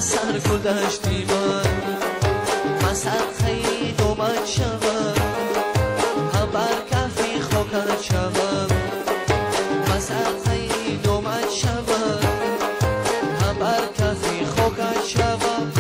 سر گذشتی من سرخی دومت شوم هم بر کفی خاکت شوم من سرخی دومت شوم هم بر کفی خاکت شوم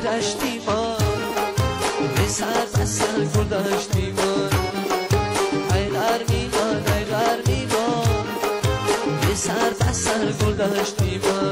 رشتی من به سر گذشتی من ای غرمی من به سر گذشتی من